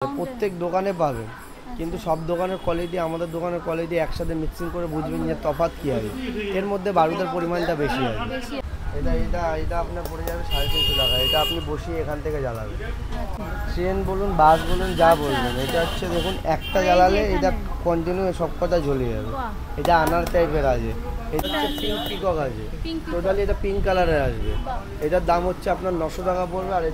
প্রত্যেক দোকানে পাবেন, কিন্তু সব দোকানের কোয়ালিটি আমাদের দোকানের কোয়ালিটি একসাথে মিক্সিং করে বুঝবেন যে তফাৎ কী হবে। এর মধ্যে বারুদের পরিমাণটা বেশি হবে। এটা এটা এটা আপনার পড়ে যাবে 350 টাকা। এটা আপনি বসিয়ে এখান থেকে জ্বালাবেন, ট্রেন বলুন বাস বলুন যা বলবেন। এটা হচ্ছে দেখুন একটা জ্বালালে এটা কন্টিনিউ সব কথা জ্বলে যাবে। এটা আনার টাইপের আছে, এটা হচ্ছে পিঙ্ক পিকক আছে, টোটালি এটা পিঙ্ক কালারের আসবে। এটার দাম হচ্ছে আপনার 900 টাকা পড়বে। আর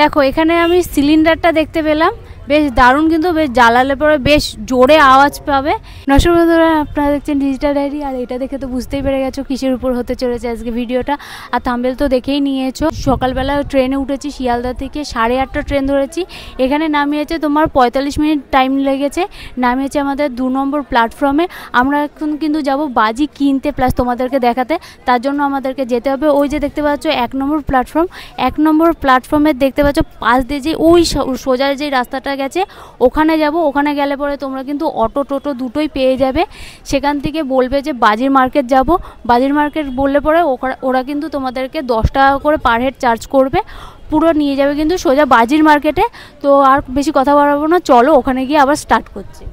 দেখো এখানে আমি সিলিন্ডারটা দেখতে পেলাম, বেশ দারুণ, কিন্তু বেশ জ্বালালে পরে বেশ জোরে আওয়াজ পাবে। নমস্কার বন্ধুরা, আপনারা দেখছেন ডিজিটাল ডায়েরি। আর এটা দেখে তো বুঝতেই পেরে গেছো কিসের উপর হতে চলেছে আজকে ভিডিওটা। আর থাম্বনেল তো দেখেই নিয়েছো। সকালবেলা ট্রেনে উঠেছি শিয়ালদা থেকে, 8:30 ট্রেন ধরেছি। এখানে নামিয়েছে তোমার 45 মিনিট টাইম লেগেছে। নামিয়েছে আমাদের 2 নম্বর প্ল্যাটফর্মে। আমরা এখন কিন্তু যাব বাজি কিনতে প্লাস তোমাদেরকে দেখাতে। তার জন্য আমাদেরকে যেতে হবে ওই যে দেখতে পাচ্ছ 1 নম্বর প্ল্যাটফর্ম। 1 নম্বর প্ল্যাটফর্মে দেখতে পাচ্ছ পাশ দিয়ে যে ওই সোজা যে রাস্তাটা গেছে ওখানে যাব। ওখানে গেলে পরে তোমরা কিন্তু অটো টোটো দুটোই পেয়ে যাবে। সেখান থেকে বলবে যে বাজির মার্কেট যাব। বাজির মার্কেট বললে পরে ওরা কিন্তু তোমাদেরকে 10 টাকা করে পার হেড চার্জ করবে, পুরো নিয়ে যাবে কিন্তু সোজা বাজির মার্কেটে। তো আর বেশি কথা বলবো না, চলো ওখানে গিয়ে আবার স্টার্ট করছি।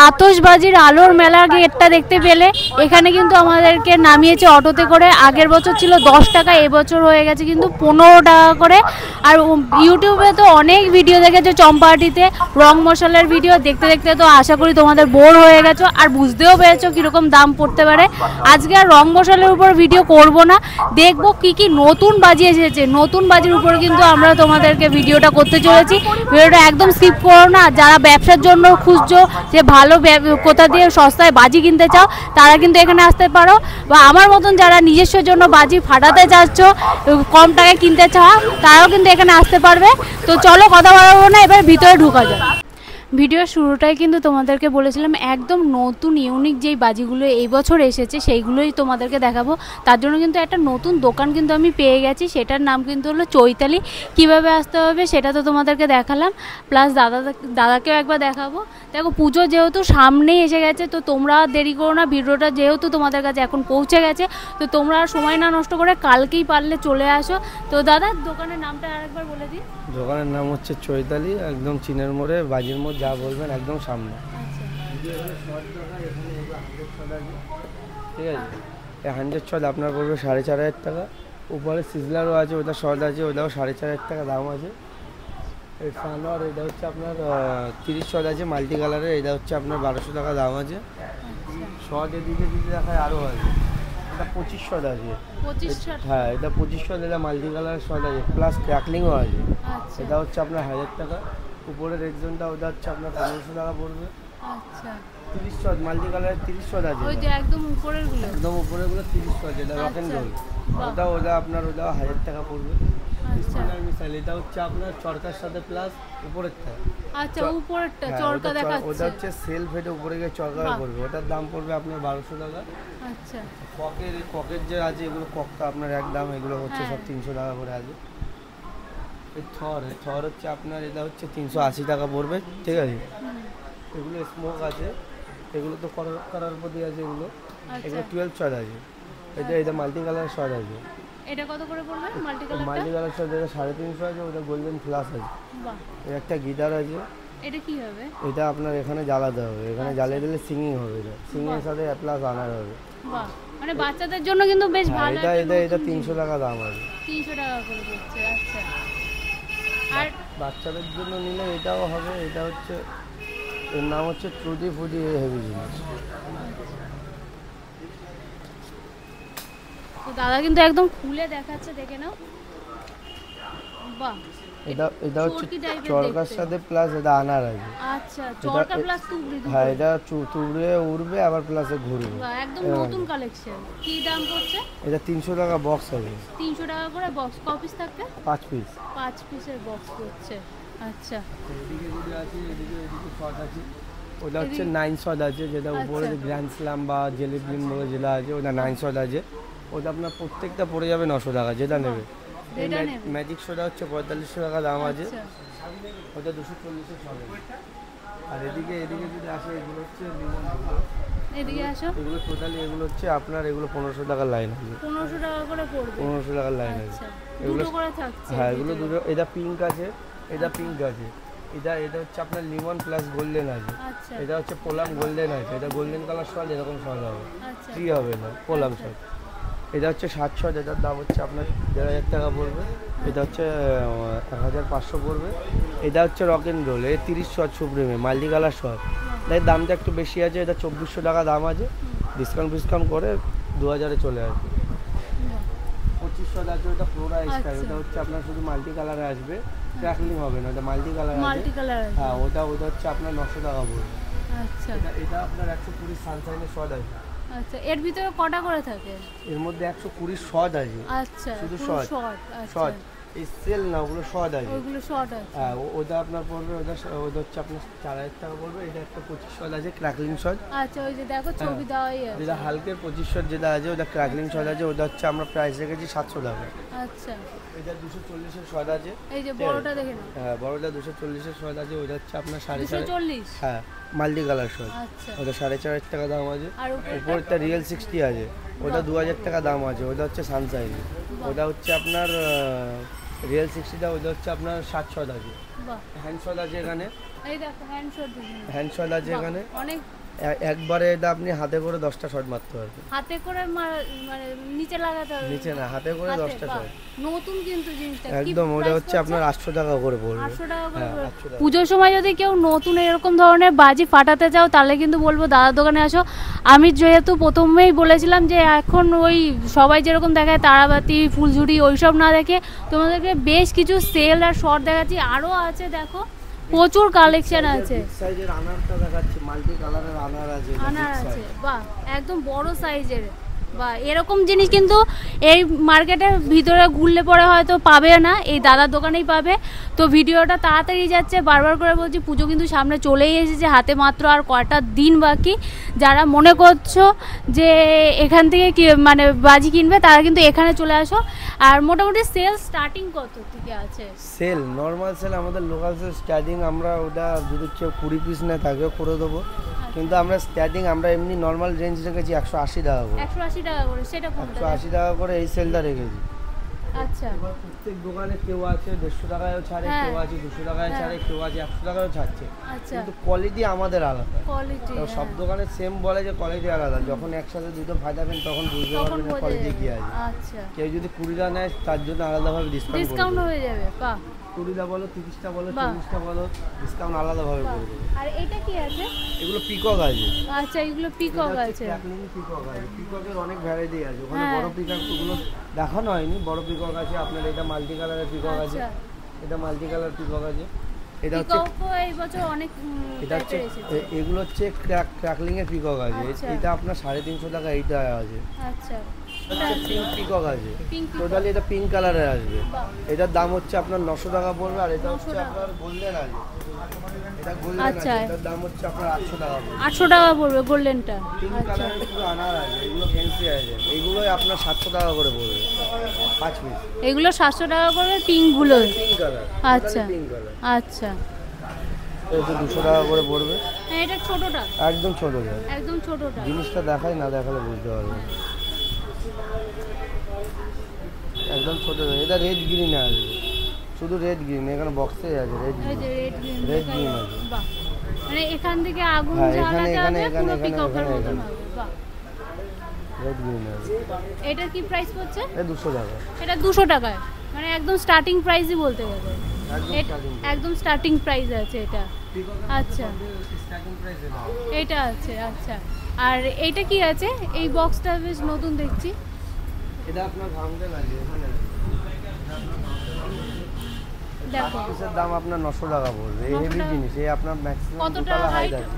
আতশবাজির আলোর মেলা গেটটা দেখতে পেলে এখানে কিন্তু আমাদেরকে নামিয়েছে অটোতে করে। আগের বছর ছিল 10 টাকা, এবছর হয়ে গেছে কিন্তু 15 টাকা করে। আর ইউটিউবে তো অনেক ভিডিও দেখেছো চম্পাহাটিতে রং মশলার ভিডিও, দেখতে দেখতে তো আশা করি তোমাদের বোর হয়ে গেছো আর বুঝতেও পেরেছো কীরকম দাম পড়তে পারে। আজকে আর রং মশলার উপর ভিডিও করব না, দেখবো কি কি নতুন বাজি এসেছে। নতুন বাজির উপর কিন্তু আমরা তোমাদেরকে ভিডিওটা করতে চলেছি। ভিডিওটা একদম স্কিপ করো না। যারা ব্যবসার জন্য খুঁজছো যে ভালো কোথা দিয়ে সস্তায় বাজি কিনতে চাও তারা কিন্তু এখানে আসতে পারো, বা আমার মতন যারা নিজস্বের জন্য বাজি ফাটাতে চাচ্ছ, কম টাকায় কিনতে চাও, তারাও কিন্তু এখানে আসতে পারবে। তো চলো কথা বলবো না, এবার ভিতরে ঢোকা যায়। ভিডিওর শুরুটাই কিন্তু তোমাদেরকে বলেছিলাম একদম নতুন ইউনিক যেই বাজিগুলো এই বছর এসেছে সেইগুলোই তোমাদেরকে দেখাবো। তার জন্য কিন্তু একটা নতুন দোকান কিন্তু আমি পেয়ে গেছি, সেটার নাম কিন্তু হলো চৈতালি। কিভাবে আসতে হবে সেটা তো তোমাদেরকে দেখালাম, প্লাস দাদাকেও একবার দেখাবো। দেখো পুজো যেহেতু সামনেই এসে গেছে, তো তোমরা দেরি করো না। ভিডিওটা যেহেতু তোমাদের কাছে এখন পৌঁছে গেছে, তো তোমরা আর সময় না নষ্ট করে কালকেই পারলে চলে আসো। তো দাদা দোকানের নামটা আরেকবার বলে দিই। দোকানের নাম হচ্ছে চৈতালি, একদম চিনের মোড়ে বাজির মোড় যা বলবেন একদম সামনে। ঠিক আছে, এই 100 ছদ আপনার পড়বে 4,500 টাকা। উপরে সিজলারও আছে, ওটা শর্ট আছে, ওটাও 4,500 টাকা দাম আছে। এই সানোয়ার এটা হচ্ছে আপনার 30 ছদ আছে মাল্টি কালারের, এটা হচ্ছে আপনার 1200 টাকা দাম আছে। শর্ট এদিকে দিতে দেখায় আরও আছে, এটা 25 ছদ আছে। হ্যাঁ এটা 25 ছদ, এটা মাল্টি কালারের শর্ট আছে প্লাস ক্র্যাকলিংও আছে। এটা হচ্ছে আপনার 1000 টাকা। উপরের রেড জোনটা ওটা হচ্ছে আপনার 1500 টাকা পড়বে। 30 ছদ মাল্টি কালারের 30 ছদ আছে, একদম উপরেরগুলো 30 ছদ, এটা রক এন্ড রোল। ওটা আপনার 1000 টাকা পড়বে। মিসাইল এটা হচ্ছে আপনার চরকার সাথে প্লাস উপরেরটা। আচ্ছা উপরেরটা চরকা দেখাচ্ছে, ওটা হচ্ছে সেলফ হেড উপরে গিয়ে চরকা পড়বে, ওটার দাম পড়বে আপনার 1200 টাকা। আচ্ছা ককের যে আছে এগুলো ককটা আপনার একদম, এগুলো হচ্ছে সব 300 টাকা করে আছে। এই থর হচ্ছে আপনার এটা হচ্ছে 380 টাকা পড়বে। ঠিক আছে, এগুলো স্মোক আছে, এগুলো তো করার উপর দিয়ে আছে। এগুলো 12 ছদ আছে। এটা মাল্টি কালার শট আছে। এটা কত করে পড়বে মাল্টি কালার শট? এটা 350 আছে, ওটা গোল্ডেন ফ্লাশ আছে। বাহ, একটা গিটার আছে। এটা কি হবে? এটা আপনার এখানে জ্বালাতে হবে, এখানে জ্বালিয়ে দিলে সিঙ্গিং হবে। এটা সিঙ্গিং এর সাথে প্লাস আনার হবে। বাহ, মানে বাচ্চাদের জন্য কিন্তু বেশ ভালো। এটা 300 টাকা দাম আছে। 300 টাকা করে পড়ছে। আচ্ছা, আর বাচ্চাদের জন্য নিলে এটাও হবে। এটা হচ্ছে এর নাম হচ্ছে ট্রুটি ফুটি হেভি জিনিস। তো দাদা কিন্তু একদম খুলে দেখাচ্ছে, দেখে নাও। বাহ, এটা হচ্ছে চরকার সাথে প্লাস এটা আনার আছে। আচ্ছা, চরকা প্লাস তুবড়ি। হ্যাঁ এটা তুবড়ে উড়বে আবার প্লাসে ঘুরবে। বাহ, একদম নতুন কালেকশন। কি দাম পড়ছে? এটা 300 টাকা বক্স আছে। 300 টাকা করে বক্স। ক পিস থাকে? 5 পিস। 5 পিসের বক্স পড়ছে। আচ্ছা, এদিকে যদি আছে, এদিকে শট আছে। ওটা হচ্ছে 9 শট আছে, যেটা উপরে গ্র্যান্ড স্ল্যাম বা জেলি ব্লিম বলে যেটা আছে, ওটা 9 শট আছে। ওটা আপনার প্রত্যেকটা পড়ে যাবে 900 টাকা, যেটা নেবে। ম্যাজিক শোটা হচ্ছে 4500 টাকা দাম আছে, ওটা 240 হবে। আর এদিকে যদি আসে, এগুলো হচ্ছে এদিকে আসো, এগুলো টোটালি এগুলো হচ্ছে আপনার এগুলো 1500 টাকার লাইন আছে। 1500 টাকা করে পড়বে। 1500 টাকার লাইন আছে। এগুলো করে থাকছে। হ্যাঁ এগুলো দুটো। এটা পিঙ্ক আছে, এটা পিঙ্ক আছে। এটা এটা হচ্ছে আপনার লিমন প্লাস গোল্ডেন আছে, আচ্ছা এটা হচ্ছে পোলাম গোল্ডেন আছে, এটা গোল্ডেন কালার শট এরকম শট হবে, আচ্ছা ফ্রি হবে না পোলাম শট। এটা হচ্ছে 60 শট, এটার দাম হচ্ছে আপনার 1500 টাকা পড়বে। এটা হচ্ছে 1500 পড়বে। এটা হচ্ছে রক অ্যান্ড রোল, এর 30 শট সুপ্রিমে মাল্টি কালার শট, এর দামটা একটু বেশি আছে, এটা 2400 টাকা দাম আছে, ডিসকাউন্ট করে 2000-এ চলে আসবে। 25 শট আছে, ওটা ফ্লোরা স্টাইল, আচ্ছা। ওটা হচ্ছে আপনার শুধু মাল্টি কালারে আসবে, ক্র্যাকলিং হবে না, ওটা মাল্টি কালার আছে। মাল্টি কালার হ্যাঁ, ওটা হচ্ছে আপনার 900 টাকা পড়বে। আচ্ছা এটা আপনার 120 সানশাইনের শট আছে, আচ্ছা এর ভিতরে কটা করে থাকে? এর মধ্যে 120 শট আছে, আচ্ছা শুধু শর্ট শর্ট আচ্ছা শর্ট, এই সেল না, ওগুলো শর্ট আছে। ওইগুলো শর্ট আছে হ্যাঁ, ওটা আপনার পড়বে, ওটা হচ্ছে আপনার 4000 টাকা পড়বে। এটা একটা 25 শট আছে, ক্র্যাকলিং শট, আচ্ছা ওই যে দেখো ছবি দেওয়াই আছে যেটা হালকের 25 শট যেটা আছে, ওটা ক্র্যাকলিং শট আছে, ওটা হচ্ছে আমরা প্রাইস রেখেছি 700 টাকা। আচ্ছা এটা 240-এর শট আছে, এই যে বড়টা দেখে নাও হ্যাঁ বড়টা 240-এর শট আছে, ওটা হচ্ছে আপনার 450। 240 হ্যাঁ, মাল্টি কালার শট, আচ্ছা ওটা 4500 টাকা দাম আছে। আর উপরে উপরটা রিয়েল 60 আছে, ওটা 2000 টাকা দাম আছে, ওটা হচ্ছে সানশাইন, ওটা হচ্ছে আপনার রিয়েল 60টা, ওটা হচ্ছে আপনার 60 শট আছে। বাহ হ্যান্ড শট আছে এখানে, এই দেখো হ্যান্ড শট দেখে নাও। হ্যান্ড শট আছে বাহ, এখানে, অনেক একবারে এটা আপনি হাতে করে 10টা শট মারতে পারবেন, হাতে করে মানে নিচে লাগাতে হবে নিচে না, হাতে করে হাতে, 10টা বাহ, শট নতুন কিন্তু জিনিসটা কি একদম। ওটা price হচ্ছে আপনার 800 টাকা করে পড়বে। 800 টাকা করে হ্যাঁ, পড়বে। 800 টাকা। পুজোর সময় যদি কেউ নতুন এরকম ধরনের বাজি ফাটাতে চাও তাহলে কিন্তু বলবো দাদার দোকানে আসো। আমি যেহেতু প্রথমেই বলেছিলাম যে এখন ওই সবাই যেরকম দেখায় তারাবাতি ফুলঝুরি ওইসব না দেখে তোমাদেরকে বেশ কিছু সেল আর শর্ট দেখাচ্ছি, আরও আছে দেখো প্রচুর কালেকশন আছে। বিগ সাইজের আনারটা দেখাচ্ছি, মাল্টি কালারের আনার আছে, এটা আনার big আছে size। বাহ একদম বড় সাইজের, বা এরকম জিনিস কিন্তু এই মার্কেটের ভিতরে ঘুরলে পরে হয়তো পাবে না, এই দাদার দোকানেই পাবে। তো ভিডিওটা তাড়াতাড়ি যাচ্ছে, বারবার করে বলছি পুজো কিন্তু সামনে চলেই এসেছে, হাতে মাত্র আর কয়টা দিন বাকি। যারা মনে করছো যে এখান থেকে কি মানে বাজি কিনবে তারা কিন্তু এখানে চলে আসো। আর মোটামুটি সেল স্টার্টিং কত থেকে আছে? সেল নর্মাল সেল আমাদের লোকাল সেল স্টার্টিং, আমরা ওটা যদি কেউ 20 পিস না থাকেও করে দেবো, কিন্তু আমরা স্টার্টিং আমরা এমনি নর্মাল রেঞ্জ রেখেছি 180 টাকা করে, 180 টাকা করে, সেটা কোনটা? 180 টাকা করে এই সেলটা রেখেছি। আচ্ছা এবার প্রত্যেক দোকানে কেউ আছে 150 টাকায়ও ছাড়ে, হ্যাঁ। কেউ আছে 200 টাকায় হ্যাঁ। ছাড়ে, কেউ আছে 100 টাকায়ও ছাড়ছে, আচ্ছা কিন্তু কোয়ালিটি আমাদের আলাদা। কোয়ালিটি তো সব দোকানে সেম বলে যে কোয়ালিটি আলাদা, যখন একসাথে দুটো ফাটাবেন তখন বুঝতে তখন পারবেন বোঝা কোয়ালিটি যাবে। কি আছে। আচ্ছা কেউ যদি 20টা নেয় তার জন্য আলাদাভাবে ডিসকাউন্ট ডিসকাউন্ট হয়ে যাবে, বাহ 20টা বলো, 30টা বলো, বাহ। 40টা বলো, ডিসকাউন্ট আলাদাভাবে বাহ। করে দেবো। আর এটা কি আছে? এগুলো পিকক আছে, আচ্ছা এগুলো পিকক আছে, পিকক আছে, পিককের অনেক ভ্যারাইটি আছে, ওখানে হ্যাঁ। বড় পিকক ওগুলো দেখানো হয়নি, বড় পিকক আছে আপনার, এটা মাল্টি কালারের পিকক আছে, আচ্ছা এটা মাল্টি কালার পিকক আছে, এটা হচ্ছে পিককও এই বছর অনেক এটা হচ্ছে টাইপের এসেছে। এগুলো হচ্ছে ক্র্যাকলিং এর পিকক আছে, আচ্ছা। এটা আপনার 350 টাকা, এইটা আছে আচ্ছা পিঙ্ক পিকক আছে, পিঙ্ক টোটালি এটা পিঙ্ক কালারের আসবে, বাহ। এটার দাম হচ্ছে আপনার 900 টাকা পড়বে। আর এটা 900 হচ্ছে টাকা। আপনার গোল্ডেন আছে, এটা গোল্ডেন আছে, আচ্ছা। এটার দাম হচ্ছে আপনার 800 টাকা পড়বে। 800 টাকা পড়বে গোল্ডেনটা। পিঙ্ক আচ্ছা কালারের পুরো আনার আছে, এগুলো ফ্যান্সি আছে, এইগুলোই আপনার 700 টাকা করে পড়বে 5 পিস। এগুলো 700 টাকা করবে পিঙ্কগুলো। পিঙ্ক কালার, আচ্ছা পিঙ্ক কালার, আচ্ছা এটা 200 টাকা করে পড়বে, হ্যাঁ এটা ছোটটা, একদম ছোট যায়। একদম ছোটটা। জিনিসটা দেখাই না দেখালে বুঝতে পারবে, একদম ছোট যায়। এটা রেড গ্রিনে আসবে, শুধু রেড গ্রিন, এখানে বক্সে আছে রেড এই গ্রিন। যে রেড গ্রিন Red green আছে। বাহ মানে এখান থেকে আগুন হ্যাঁ, জ্বালাতে এখানে, হবে এখানে, পুরো এখানে, পিককের এখানে, মতন এখানে। হবে, বাহ। রেড গ্রিন আছে, এটার কি প্রাইস পড়ছে? এটা 200 টাকা, এটা 200 টাকায়, মানে একদম স্টার্টিং প্রাইসই বলতে গেলে একদম starting price। একদম স্টার্টিং প্রাইস আছে এটা। আচ্ছা স্টার্টিং প্রাইস এটা। এটা আছে, আচ্ছা। আর এইটা কি আছে? এই বক্সটা বেশ নতুন দেখছি। এটা আপনার ভাঙতে লাগে এখানে, দেখো পিসের দাম আপনার 900 টাকা পড়বে, এই 900 হেভি টাকা। জিনিস, এই আপনার ম্যাক্সিমাম কতটা দুতলা হাইট height? আছে,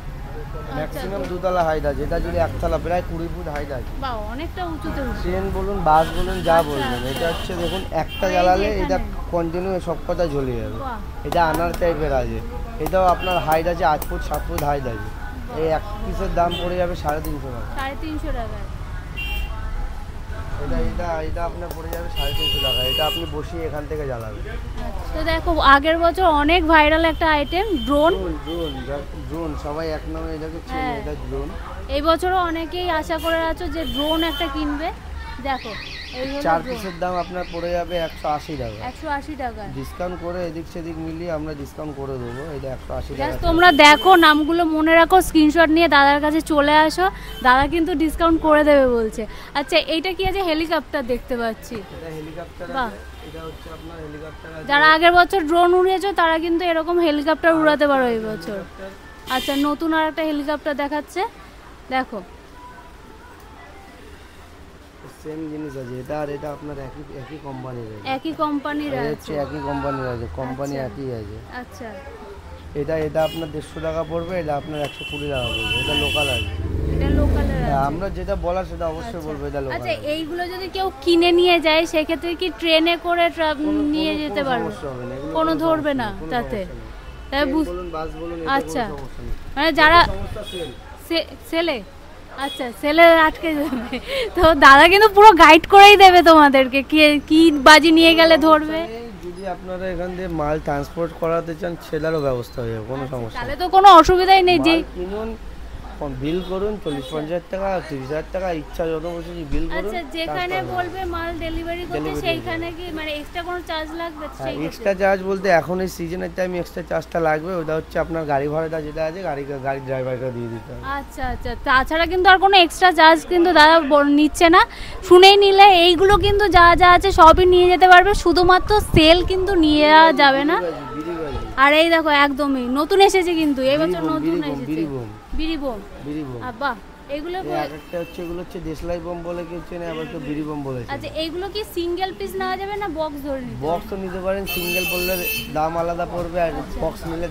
আচ্ছা, ম্যাক্সিমাম দুতলা হাইট আছে, এটা যদি একতলা প্রায় 20 ফুট হাইট আছে। বাহ অনেকটা উঁচুতে উঠছে। ট্রেন বলুন, বাস বলুন, যা আচ্ছা, বলবেন, আচ্ছা। এটা হচ্ছে দেখুন একটা আর এই যে জ্বালালে এটা এখানে। কন্টিনিউ সব কথা জ্বলে যাবে। বাহ এটা আনার টাইপের আছে, এটাও আপনার হাইট আছে 8 ফুট 7 ফুট হাইট আছে, এই এক পিসের দাম পড়ে যাবে 350 টাকা। 350 টাকায়। এটা এটা এটা আপনার পড়ে যাবে 350 টাকা, এটা আপনি বসিয়ে এখান থেকে জ্বালাবেন। তো দেখো আগের বছর অনেক ভাইরাল একটা আইটেম ড্রোন, ড্রোন ড্রোন সবাই এক নামে এটাকে চেনে, হ্যাঁ। এটা ড্রোন। এই বছরও অনেকেই আশা করে আছো যে ড্রোন একটা কিনবে। দেখো 4 পিসের দাম আপনার পড়ে যাবে 180 টাকা। 180 টাকা ডিসকাউন্ট করে এদিক সেদিক মিলিয়ে আমরা ডিসকাউন্ট করে দেবো। এটা 180 টাকা। জাস্ট তোমরা দেখো, নামগুলো মনে রাখো, স্ক্রিনশট নিয়ে দাদার কাছে চলে আসো, দাদা কিন্তু ডিসকাউন্ট করে দেবে বলছে। আচ্ছা এইটা কি আছে? হেলিকপ্টার দেখতে পাচ্ছি। এটা হেলিকপ্টার বাহ। আছে, এটা হচ্ছে আপনার হেলিকপ্টার আছে। যারা আগের বছর ড্রোন উড়িয়েছো তারা কিন্তু এরকম হেলিকপ্টার উড়াতে পারো এই বছর। আচ্ছা নতুন আর একটা হেলিকপ্টার দেখাচ্ছে, দেখো সেম জিনিস আছে। এটা আর এটা আপনার একই কোম্পানির আছে। একই কোম্পানির এটা আছে। হচ্ছে একই কোম্পানির আছে, কোম্পানি আচ্ছা। একই আছে। আচ্ছা এটা আপনার 150 টাকা পড়বে, এটা আপনার 120 টাকা পড়বে। এটা লোকাল আছে। এটা লোকালের আছে। আমরা যেটা বলার সেটা অবশ্যই আচ্ছা। বলবো, এটা লোকাল। আচ্ছা এইগুলো যদি কেউ কিনে নিয়ে যায় সেক্ষেত্রে কি ট্রেনে করে নিয়ে যেতে পারবে? সমস্যা হবে না, এগুলো কোনো কোনো ধরবে সমস্যা না নেই, কোনো তাতে? সমস্যা নেই। তাই ট্রেন বলুন, বাস বলুন, এতে আচ্ছা কোনো সমস্যা নেই। মানে যারা সমস্যা সেল। সেলে, আচ্ছা সেলে আটকে যাবে তো দাদা কিন্তু পুরো গাইড করেই দেবে তোমাদেরকে, কি বাজি নিয়ে গেলে ধরবে। যদি আপনারা এখান দিয়ে মাল ট্রান্সপোর্ট করাতে চান সেটারও ব্যবস্থা হয়ে যাবে, কোনো সমস্যা তাহলে নেই। তো কোনো অসুবিধাই নেই যে মাল কিনুন, বিল করুন, 40-50 টাকা, 30,000 টাকা, ইচ্ছা যত বসে বিল করুন। আচ্ছা যেখানে বলবে মাল ডেলিভারি করতে Delivery সেইখানে কি মানে এক্সট্রা কোনো চার্জ লাগবে? সেই এক্সট্রা চার্জ বলতে এখন এই সিজনের টাইমে এক্সট্রা চার্জটা লাগবে, ওটা হচ্ছে আপনার গাড়ি ভাড়াটা যেটা আছে গাড়ির ড্রাইভারকে দিয়ে দিতে হবে। আচ্ছা আচ্ছা, তাছাড়া কিন্তু আর কোনো এক্সট্রা চার্জ কিন্তু দাদা নিচ্ছে না। শুনেই নিলে এইগুলো কিন্তু যা যা আছে সবই নিয়ে যেতে পারবে, শুধুমাত্র সেল কিন্তু নিয়ে যাওয়া যাবে না। বিরিবাজি, আর এই দেখো একদমই নতুন এসেছে কিন্তু এবছর নতুন এসেছে বিরিবোম, বিরিবোম। বিরিবোম। বাহ এগুলো একটা হচ্ছে, এগুলো হচ্ছে দেশলাই বোম বলে কেউ চেনে, আবার কেউ বিরিবোম বলেছে। আচ্ছা এইগুলো কি সিঙ্গেল পিস নেওয়া যাবে না বক্স ধরে নিতে? বক্স তো নিতে পারেন, সিঙ্গেল বললে দাম আলাদা পড়বে, আর বক্স নিলে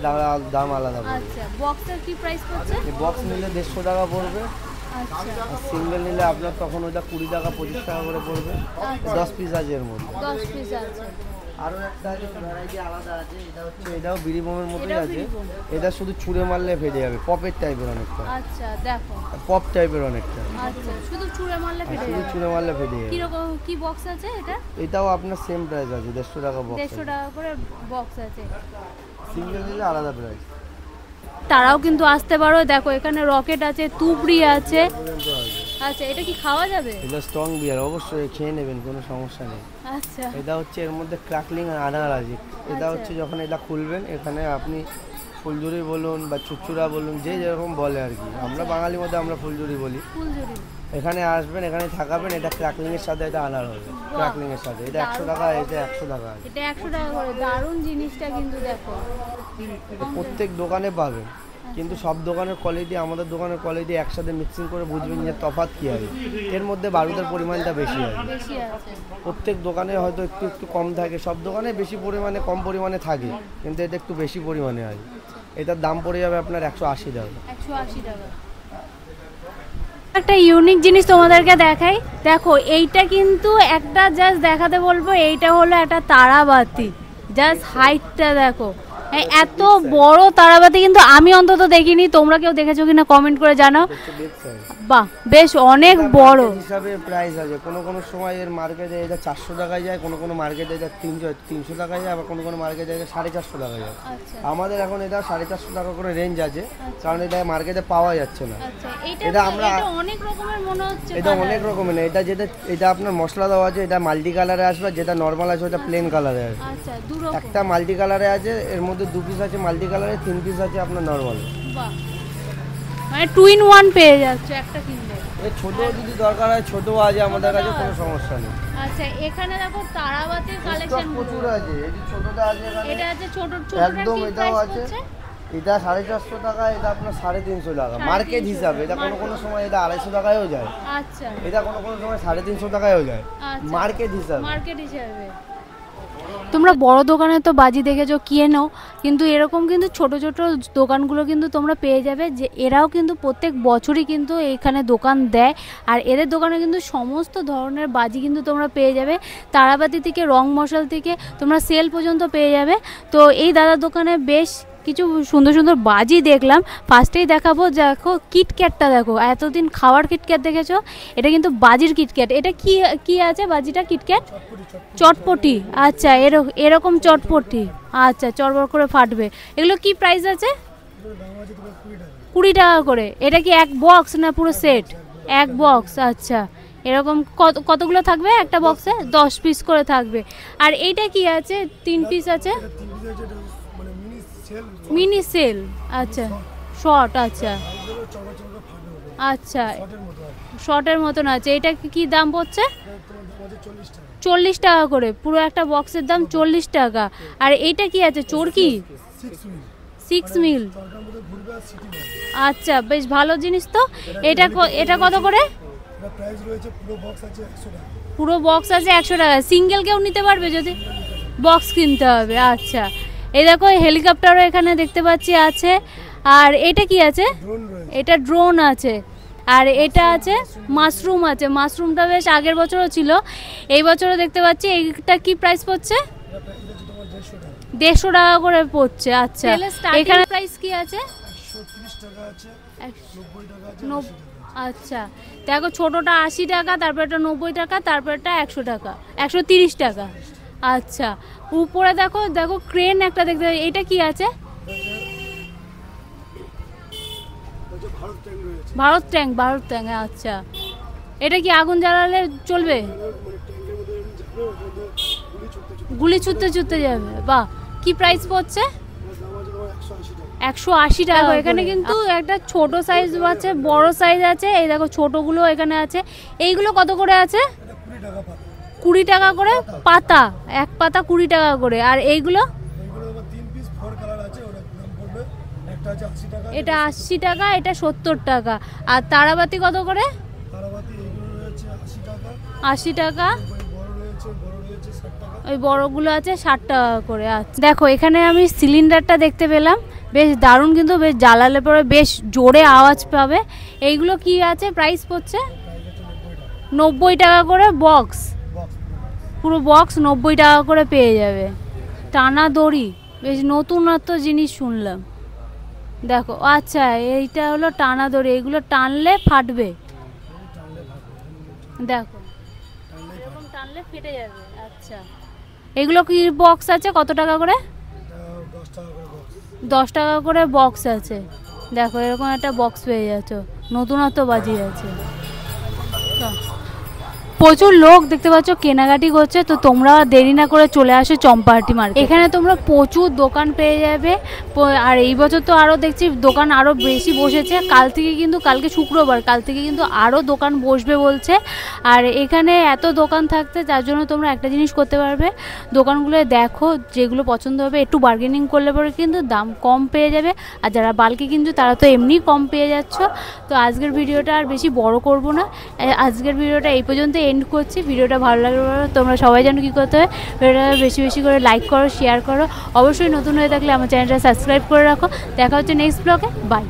দাম আলাদা পড়বে। আচ্ছা বক্সের কি প্রাইস পড়ছে? বক্স নিলে 150 টাকা পড়বে, আচ্ছা আর সিঙ্গেল নিলে আপনার তখন ওইটা 20 টাকা 25 টাকা করে পড়বে। 10 পিস আছে এর মধ্যে। 10 পিস আছে। আরও একটা আছে, ভ্যারাইটি আলাদা আছে। এটাও বিরিবোমের মতোই এটাও আছে। বিরিবোম। এটা শুধু ছুঁড়ে মারলে ফেটে যাবে, পপের টাইপের অনেকটা, আচ্ছা দেখো, পপ টাইপের অনেকটা। আচ্ছা শুধু ছুঁড়ে মারলে ফেটে শুধু যাবে। ছুঁড়ে মারলে ফেটে কি যাবে। রকম কি বক্স আছে এটা? এটাও আপনার সেম প্রাইস আছে, 150 টাকা বক্স। 150 টাকা করে বক্স আছে। সিঙ্গেল নিলে আলাদা প্রাইস। তারাও কিন্তু আসতে পারো, দেখো এখানে রকেট আছে, তুবড়ি আছে। পর্যন্ত আছে। আচ্ছা এটা কি খাওয়া যাবে? এটা স্ট্রং বিয়ার, অবশ্যই খেয়ে নেবেন, কোনো সমস্যা নেই। আচ্ছা এটা হচ্ছে এর মধ্যে ক্রাকলিং আনার আছে। এটা হচ্ছে যখন এটা খুলবেন, এখানে আপনি ফুলঝুরি বলুন বা চুচুড়া বলুন, যে যেরকম বলে আর কি, আমরা বাঙালির মধ্যে আমরা ফুলঝুরি বলি। ফুলঝুরি। এখানে আসবেন, এখানে থাকাবেন, এটা ক্রাকলিং এর সাথে এটা আনার হবে, ক্রাকলিং এর সাথে। এটা 100 টাকা, এটা 100 টাকা আছে। এটা 100 টাকা করে, দারুণ জিনিসটা কিন্তু দেখো। এটা প্রত্যেক দোকানে পাবেন, কিন্তু সব দোকানের কোয়ালিটি আমাদের দোকানের কোয়ালিটি একসাথে মিক্সিং করে বুঝবেন যে তফাৎ কী আছে। এর মধ্যে বারুদের পরিমাণটা বেশি আছে। বেশি আছে। প্রত্যেক দোকানে হয়তো একটু একটু কম থাকে, সব দোকানে বেশি পরিমাণে কম পরিমাণে থাকে, কিন্তু এটা একটু বেশি পরিমাণে আছে। এটার দাম পড়ে যাবে আপনার 180 টাকা। 180 টাকা। একটা ইউনিক জিনিস তোমাদেরকে দেখাই, দেখো এইটা কিন্তু একটা জাস্ট দেখাতে বলবো, এইটা হলো একটা তারাবাতি। জাস্ট হাইটটা দেখো, এত বড় তারাবাতি কিন্তু আমি অন্তত দেখিনি, তোমরা কেউ দেখেছো কিনা কমেন্ট করে জানাও। বাহ বেশ অনেক বড় হিসাবে প্রাইস আছে, কোনো কোনো সময় এর মার্কেটে এটা 400 টাকায় যায়, কোনো কোনো মার্কেটে এটা 300 টাকায় যায়, আবার কোনো কোনো মার্কেটে এটা 450 টাকায় যায়। আচ্ছা আমাদের এখন এটা 450 টাকা করে রেঞ্জ আছে, কারণ এটা মার্কেটে পাওয়া যাচ্ছে না। আচ্ছা এটা আমরা এটা অনেক রকমের মনে হচ্ছে। এটা অনেক রকমের না, এটা আপনার মশলা দেওয়া আছে, এটা মাল্টি কালারে আসবে, যেটা নর্মাল আছে ওটা প্লেন কালারে আসবে। আচ্ছা দু রকম। একটা মাল্টি কালারে আছে, এর মধ্যে 2 পিস আছে মাল্টি কালারে, 3 পিস আছে আপনার নর্মাল। বাহ মানে 2 in 1 পেয়ে যাচ্ছে একটা কিনলে। এই ছোট যদি দরকার হয় ছোট আছে আমাদের কাছে, কোনো সমস্যা নেই। আচ্ছা এখানে দেখো তারাবাতির কালেকশন প্রচুর আছে, এই যে ছোটটা আছে এখানে, এটা আছে ছোটটা একদম কি এটাও প্রাইস আছে। পড়ছে? এটা 450 টাকা, এটা আপনার 350 টাকা মার্কেট হিসাবে। এটা কোনো কোনো সময় এটা 250 টাকায়ও যায়, আচ্ছা এটা কোনো কোনো সময় 350 টাকায়ও যায় আচ্ছা মার্কেট হিসাবে। মার্কেট হিসাবে। তোমরা বড় দোকানে তো বাজি দেখেছো কিনো, কিন্তু এরকম কিন্তু ছোট ছোট দোকানগুলো কিন্তু তোমরা পেয়ে যাবে, যে এরাও কিন্তু প্রত্যেক বছরই কিন্তু এইখানে দোকান দেয়। আর এদের দোকানে কিন্তু সমস্ত ধরনের বাজি কিন্তু তোমরা পেয়ে যাবে, তারাবাতি থেকে রং মশাল থেকে তোমরা সেল পর্যন্ত পেয়ে যাবে। তো এই দাদার দোকানে বেশ কিছু সুন্দর সুন্দর বাজি দেখলাম। ফার্স্টেই দেখাবো, দেখো কিটক্যাটটা দেখো, এতদিন খাওয়ার কিটক্যাট দেখেছো, এটা কিন্তু বাজির কিটক্যাট। এটা কি কি আছে বাজিটা? কিটক্যাট চটপটি। আচ্ছা এরকম চটপটি, আচ্ছা চড়বড় করে ফাটবে। এগুলো কি প্রাইস আছে? 20 টাকা করে। এটা কি এক বক্স না পুরো সেট? এক বক্স। আচ্ছা এরকম কতগুলো থাকবে একটা বক্সে? 10 পিস করে থাকবে। আর এইটা কি আছে? 3 পিস আছে, মিনি সেল। আচ্ছা, শর্ট। আচ্ছা আচ্ছা, শর্টের মতন আছে। এটা কি দাম পড়ছে? 40 টাকা করে, পুরো একটা বক্সের দাম 40 টাকা। আর এইটা কি আছে? চোরকি 6 মিল। আচ্ছা, বেশ ভালো জিনিস তো। এটা কত করে? পুরো বক্স আছে 100 টাকা। সিঙ্গেল কেউ নিতে পারবে? যদি বক্স কিনতে হবে। আচ্ছা, এই দেখো হেলিকপ্টারও এখানে দেখতে পাচ্ছি আছে। আর এটা কি আছে? এটা ড্রোন আছে। আর এটা আছে মাশরুম আছে। মাশরুমটা বেশ আগের বছরও ছিল, এই বছরও দেখতে পাচ্ছি। এইটা কি প্রাইস পড়ছে? 150 টাকা করে পড়ছে। আচ্ছা, এখানে প্রাইস কি আছে? 90। আচ্ছা, দেখো ছোটটা 80 টাকা, তারপরটা 90 টাকা, তারপরটা 100 টাকা, 130 টাকা। আচ্ছা, উপরে দেখো দেখো ক্রেন একটা দেখতে। এটা কি আছে? ভারত ট্যাঙ্ক। আচ্ছা, এটা কি আগুন জ্বালালে চলবে? গুলি ছুটতে যাবে। বাহ, কি প্রাইস পড়ছে? 180 টাকা। এখানে কিন্তু একটা ছোট সাইজ আছে, বড় সাইজ আছে। এই দেখো ছোটগুলো এখানে আছে। এইগুলো কত করে আছে? 20 টাকা করে পাতা, এক পাতা 20 টাকা করে। আর এইগুলো? এটা 80 টাকা, এটা 70 টাকা। আর তারাবাতি কত করে? 80 টাকা। ওই বড়গুলো আছে 60 টাকা করে। আচ্ছা, দেখো এখানে আমি সিলিন্ডারটা দেখতে পেলাম, বেশ দারুণ, কিন্তু বেশ জ্বালালে পরে বেশ জোরে আওয়াজ পাবে। এইগুলো কি আছে? প্রাইস পড়ছে 90 টাকা করে বক্স। পুরো বক্স 90 টাকা করে পেয়ে যাবে। টানা দড়ি, বেশ নতুনত্ব জিনিস শুনলাম। দেখো, আচ্ছা এইটা হলো টানা দড়ি। এইগুলো টানলে ফাটবে। দেখো এরকম টানলে ফেটে যাবে। আচ্ছা, এগুলো কি বক্স আছে? কত টাকা করে? 10 টাকা করে বক্স আছে। দেখো এরকম একটা বক্স পেয়ে যাচ্ছ, নতুনত্ব বাজিয়ে আছে। প্রচুর লোক দেখতে পাচ্ছ কেনাকাটি করছে। তো তোমরা দেরি না করে চলে আসো চম্পাহাটি মার্কেট। এখানে তোমরা প্রচুর দোকান পেয়ে যাবে। আর এই বছর তো আরও দেখছি দোকান আরও বেশি বসেছে। কালকে শুক্রবার, কাল থেকে কিন্তু আরও দোকান বসবে বলছে। আর এখানে এত দোকান থাকতে যার জন্য তোমরা একটা জিনিস করতে পারবে, দোকানগুলো দেখো, যেগুলো পছন্দ হবে একটু বার্গেনিং করলে পরে কিন্তু দাম কম পেয়ে যাবে। আর যারা বাল্কে কিন্তু তারা তো এমনি কম পেয়ে যাচ্ছ। তো আজকের ভিডিওটা আর বেশি বড় করব না, আজকের ভিডিওটা এই পর্যন্ত এন্ড করছি। ভিডিওটা ভালো লাগলে তোমরা সবাই জানো কী করতে হবে, ভিডিওটা বেশি বেশি করে লাইক করো, শেয়ার করো। অবশ্যই নতুন হয়ে থাকলে আমার চ্যানেলটা সাবস্ক্রাইব করে রাখো। দেখা হচ্ছে নেক্সট ব্লগে। বাই।